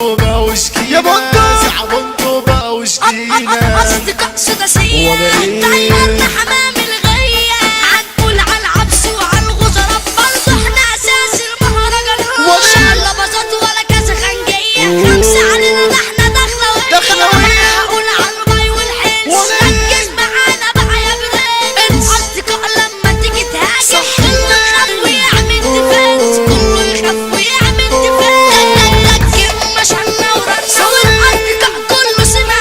بقى وشكينا يا بندق زعبنتو بقى وشكينا أصدقاء سداسية طيرنا حمام الغية هنقول على العبس وعلى الغزرة برضه احنا أساس المهرجانات شغلة بساط ولا كاسة خنجية خمسة علينا ده احنا دخلوية هقول على الباي والحلس ركز معانا بقى يا برنس أصدقاء لما تيجي تهاجم كله يخاف ويعمل ديفنس كله يخاف ويعمل ديفنس مش هنورنا والأصدقاء كله سمع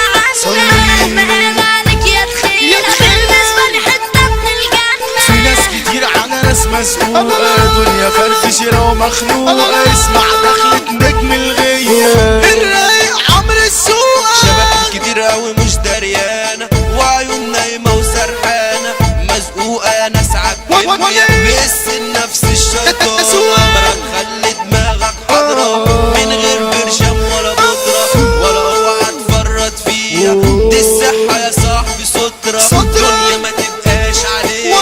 عنا مهما عليك يا تخيل بالنسبة لي حتة من الجنة في ناس كتير على ناس مسؤولة دنيا فرفشة ومخنوقة اسمع دخلة نجم الغية الرايق عمرو السوق شباب كتير اوي مش دريانة وعيون نايمة وسرحانة مزقوقة ناس عالدنيا بس النفس الشيطان مرة تخلي دماغك حاضرة من غير برشام ولا بودرة ولا اوعى تفرط فيها دي الصحة يا صاحبي سترة الدنيا ما تبقاش عليها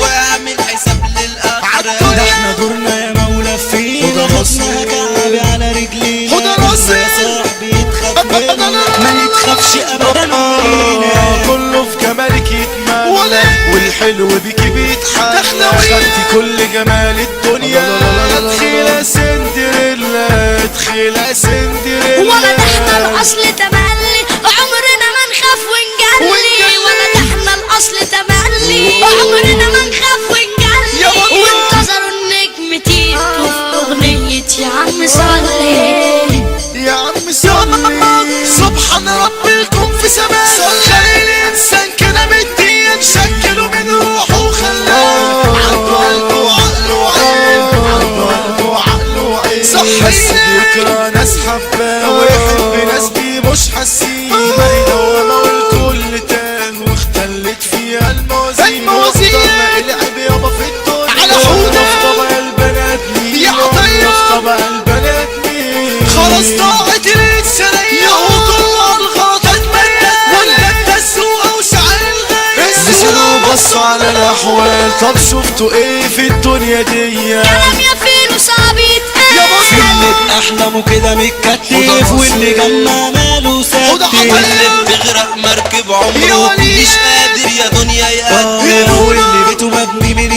واعمل حساب للآخرة ده احنا دورنا يا مولا فينا خدنا كعبي على رجلينا خد راسي. يا صاحبي يتخاف مننا ما يتخافش ابدا مننا كله في جمالك يتمنى والحلو بيكي بيتحنى دخلوية. خدتي كل جمال الدنيا تخيلة سندريلا تخيلة سندريلا ولا ده احنا الأصل تملي عمرنا ما نخاف ونجلي ولا ده احنا الأصل تملي عمرنا ما نخاف ونجلي وانتظروا النجم تيتو في أغنية يا عم صلي يا عم صلي سبحان ربكم في سماء خلي الانسان كده مدين شكله من روحه وخلاه عنده قلب وعقل وعين عنده قلب وعقل وعين صحيح. بس بيكره ناس حباه ويحب ناس بيه مش حاسين ما هي دوامة والكل تاه واختلت فيها الموازين الموازين. واخترنا العب يابا في الدنيا على حودة. في طبق البنات مين يا عطية. في طبق البنات مين خلاص ضاعت الانسانية وكل الغلطات مدت ولا السوق وشعر الغير نزلوا بصوا على الاحوال طب شفتوا ايه في الدنيا دي كلام يا فيلو صعب يتقال اللي احلامه كده متكتف واللي جنة ماله خد ساتف عطية. اللي بتغرق مركب يا عمره وليد. مش قادر يا دنيا يقدم واللي بيته مبني من